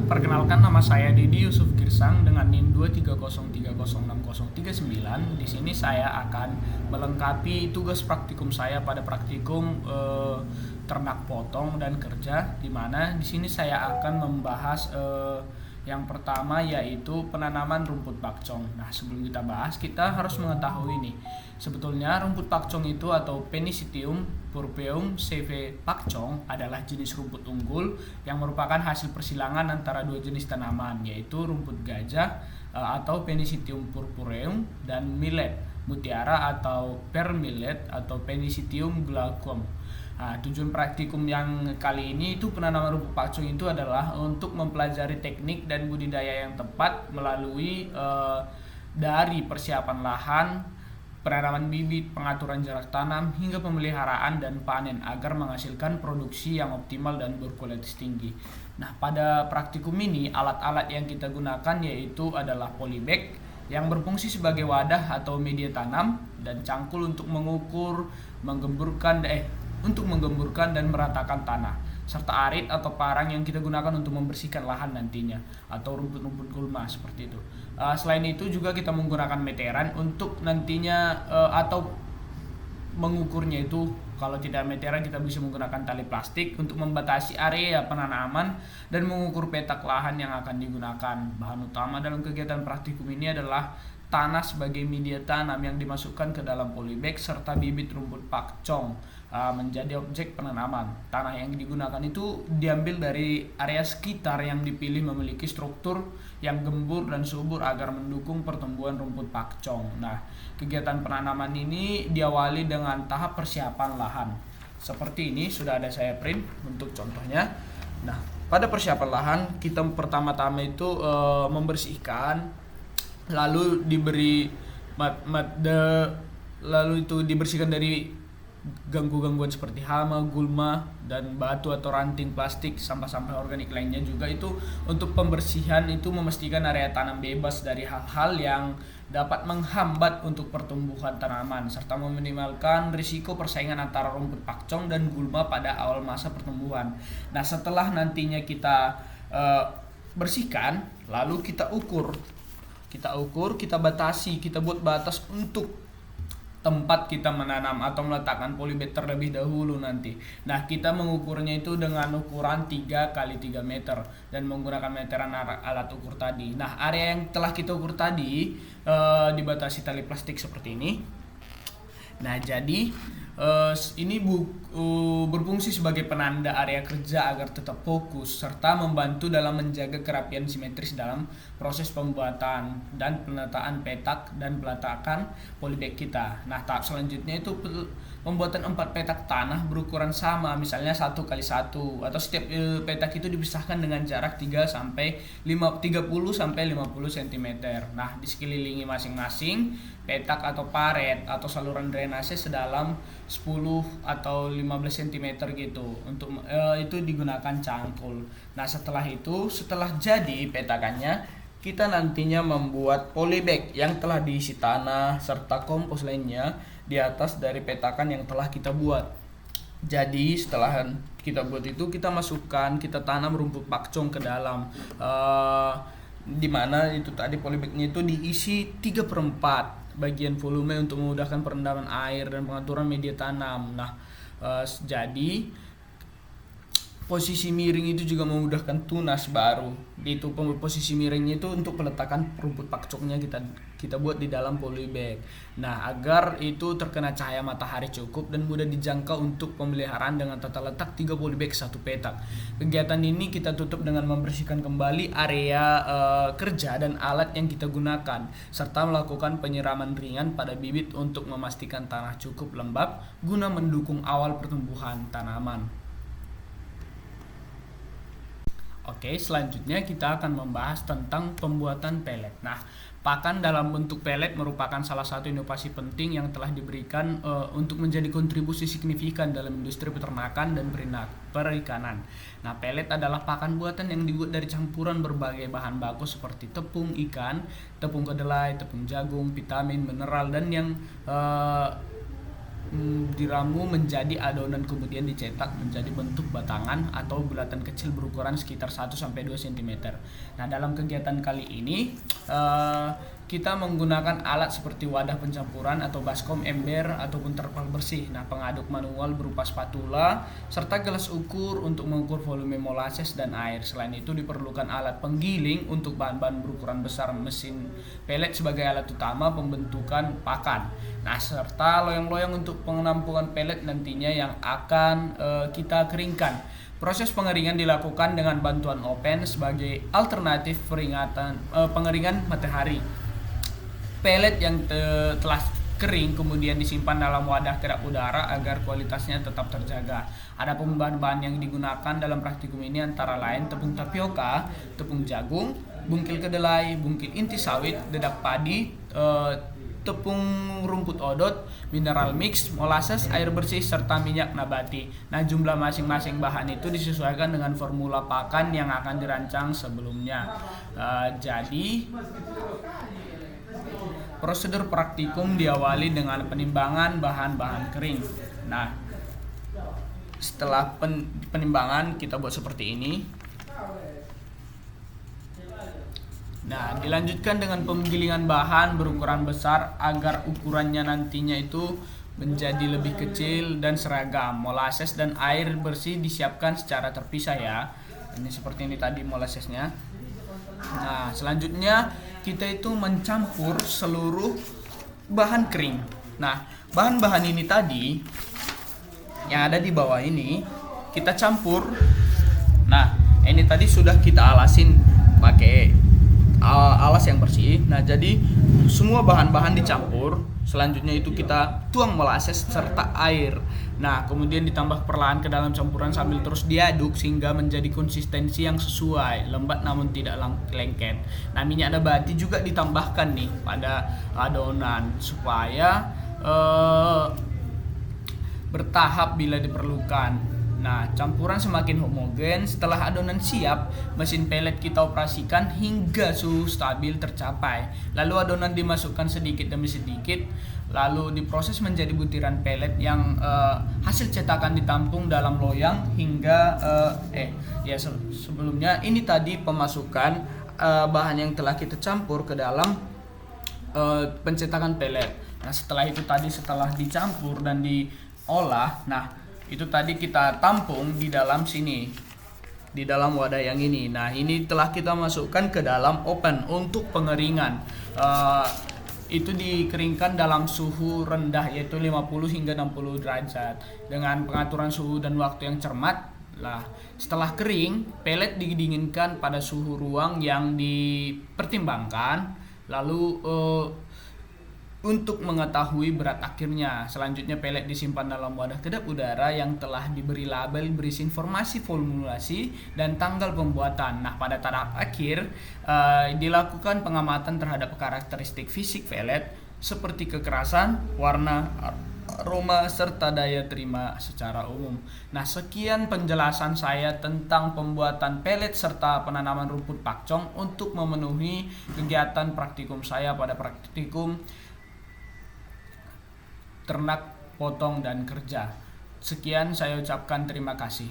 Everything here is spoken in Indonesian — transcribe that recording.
perkenalkan nama saya Dedi Yusuf Girsang dengan NIM 230306039. Di sini saya akan melengkapi tugas praktikum saya pada praktikum ternak potong dan kerja, di mana di sini saya akan membahas yang pertama yaitu penanaman rumput pakcong. Nah, sebelum kita bahas, kita harus mengetahui nih, sebetulnya rumput pakcong itu atau Penicillium purpureum CV pakcong adalah jenis rumput unggul yang merupakan hasil persilangan antara dua jenis tanaman, yaitu rumput gajah atau Penicillium purpureum dan millet mutiara atau pearl millet atau Penicillium glaucum. Nah, tujuan praktikum yang kali ini itu penanaman rumput pakcong itu adalah untuk mempelajari teknik dan budidaya yang tepat melalui dari persiapan lahan, penanaman bibit, pengaturan jarak tanam, hingga pemeliharaan dan panen agar menghasilkan produksi yang optimal dan berkualitas tinggi. Nah, pada praktikum ini alat-alat yang kita gunakan yaitu adalah polybag yang berfungsi sebagai wadah atau media tanam dan cangkul untuk menggemburkan dan meratakan tanah, serta arit atau parang yang kita gunakan untuk membersihkan lahan nantinya, atau rumput-rumput gulma seperti itu. Selain itu juga kita menggunakan meteran untuk nantinya atau mengukurnya itu. Kalau tidak meteran, kita bisa menggunakan tali plastik untuk membatasi area penanaman dan mengukur petak lahan yang akan digunakan. Bahan utama dalam kegiatan praktikum ini adalah tanah sebagai media tanam yang dimasukkan ke dalam polybag serta bibit rumput pakcong menjadi objek penanaman. Tanah yang digunakan itu diambil dari area sekitar yang dipilih memiliki struktur yang gembur dan subur agar mendukung pertumbuhan rumput pakcong. Nah, kegiatan penanaman ini diawali dengan tahap persiapan lahan. Seperti ini sudah ada saya print untuk contohnya. Nah, pada persiapan lahan kita pertama-tama itu membersihkan, lalu dibersihkan dari gangguan seperti hama, gulma, dan batu atau ranting plastik, sampah-sampah organik lainnya juga. Itu untuk pembersihan itu memastikan area tanam bebas dari hal-hal yang dapat menghambat untuk pertumbuhan tanaman serta meminimalkan risiko persaingan antara rumput pakcong dan gulma pada awal masa pertumbuhan. Nah, setelah nantinya kita bersihkan, lalu kita ukur, kita batasi, kita buat batas untuk tempat kita menanam atau meletakkan polybag terlebih dahulu nanti. Nah, kita mengukurnya itu dengan ukuran 3 x 3 meter dan menggunakan meteran alat ukur tadi. Nah, area yang telah kita ukur tadi dibatasi tali plastik seperti ini. Nah, jadi ini berfungsi sebagai penanda area kerja agar tetap fokus serta membantu dalam menjaga kerapian simetris dalam proses pembuatan dan penataan petak dan peletakan polybag kita. Nah, tahap selanjutnya itu pembuatan 4 petak tanah berukuran sama, misalnya 1 x 1, atau setiap petak itu dipisahkan dengan jarak 30 sampai 50 cm. Nah, di sekelilingi masing-masing petak atau paret atau saluran drainase sedalam 10 atau 15 cm gitu. Untuk itu digunakan cangkul. Nah, setelah jadi petakannya, kita nantinya membuat polybag yang telah diisi tanah serta kompos lainnya di atas dari petakan yang telah kita buat. Jadi setelah kita buat itu, kita tanam rumput pakcong ke dalam, di mana itu tadi polybagnya itu diisi 3/4 bagian volume untuk memudahkan perendaman air dan pengaturan media tanam. Nah, jadi posisi miring itu juga memudahkan tunas baru. Itu posisi miringnya itu untuk peletakan rumput pakcongnya kita buat di dalam polybag. Nah, agar itu terkena cahaya matahari cukup dan mudah dijangkau untuk pemeliharaan dengan tata letak 3 polybag 1 petak. Kegiatan ini kita tutup dengan membersihkan kembali area kerja dan alat yang kita gunakan serta melakukan penyiraman ringan pada bibit untuk memastikan tanah cukup lembab guna mendukung awal pertumbuhan tanaman. Oke, selanjutnya kita akan membahas tentang pembuatan pelet. Nah, pakan dalam bentuk pelet merupakan salah satu inovasi penting yang telah diberikan untuk menjadi kontribusi signifikan dalam industri peternakan dan perikanan. Nah, pelet adalah pakan buatan yang dibuat dari campuran berbagai bahan baku seperti tepung ikan, tepung kedelai, tepung jagung, vitamin, mineral, dan yang diramu menjadi adonan, kemudian dicetak menjadi bentuk batangan atau bulatan kecil berukuran sekitar 1-2 cm. Nah, dalam kegiatan kali ini kita menggunakan alat seperti wadah pencampuran atau baskom, ember, ataupun terpal bersih. Nah, pengaduk manual berupa spatula serta gelas ukur untuk mengukur volume molasses dan air. Selain itu diperlukan alat penggiling untuk bahan-bahan berukuran besar, mesin pelet sebagai alat utama pembentukan pakan. Nah, serta loyang-loyang untuk penampungan pelet nantinya yang akan kita keringkan. Proses pengeringan dilakukan dengan bantuan oven sebagai alternatif pengeringan matahari. Pelet yang telah kering kemudian disimpan dalam wadah kedap udara agar kualitasnya tetap terjaga. Adapun bahan-bahan yang digunakan dalam praktikum ini antara lain tepung tapioka, tepung jagung, bungkil kedelai, bungkil inti sawit, dedak padi, tepung rumput odot, mineral mix, molasses, air bersih, serta minyak nabati. Nah, jumlah masing-masing bahan itu disesuaikan dengan formula pakan yang akan dirancang sebelumnya. Jadi prosedur praktikum diawali dengan penimbangan bahan-bahan kering. Nah, setelah penimbangan kita buat seperti ini. Nah, dilanjutkan dengan penggilingan bahan berukuran besar agar ukurannya nantinya itu menjadi lebih kecil dan seragam. Molasses dan air bersih disiapkan secara terpisah ya. Ini seperti ini tadi molassesnya. Nah, selanjutnya kita itu mencampur seluruh bahan kering. Nah, bahan-bahan ini tadi yang ada di bawah ini kita campur. Nah, ini tadi sudah kita alasin pakai alas yang bersih. Nah, jadi semua bahan-bahan dicampur. Selanjutnya itu kita tuang molasses serta air. Nah, kemudian ditambah perlahan ke dalam campuran sambil terus diaduk sehingga menjadi konsistensi yang sesuai, lembat namun tidak lengket. Nah, minyak nabati juga ditambahkan nih pada adonan supaya bertahap bila diperlukan. Nah, campuran semakin homogen. Setelah adonan siap, mesin pelet kita operasikan hingga suhu stabil tercapai. Lalu adonan dimasukkan sedikit demi sedikit, lalu diproses menjadi butiran pelet yang hasil cetakan ditampung dalam loyang hingga sebelumnya ini tadi pemasukan bahan yang telah kita campur ke dalam pencetakan pelet. Nah, setelah dicampur dan diolah, nah itu tadi kita tampung di dalam sini, di dalam wadah yang ini. Nah, ini telah kita masukkan ke dalam oven untuk pengeringan. Itu dikeringkan dalam suhu rendah yaitu 50 hingga 60 derajat dengan pengaturan suhu dan waktu yang cermat. Lah, setelah kering, pelet didinginkan pada suhu ruang yang dipertimbangkan. Lalu untuk mengetahui berat akhirnya, selanjutnya pelet disimpan dalam wadah kedap udara yang telah diberi label berisi informasi formulasi dan tanggal pembuatan. Nah, pada tahap akhir dilakukan pengamatan terhadap karakteristik fisik pelet seperti kekerasan, warna, aroma, serta daya terima secara umum. Nah, sekian penjelasan saya tentang pembuatan pelet serta penanaman rumput pakcong untuk memenuhi kegiatan praktikum saya pada praktikum ternak, potong, dan kerja. Sekian saya ucapkan terima kasih.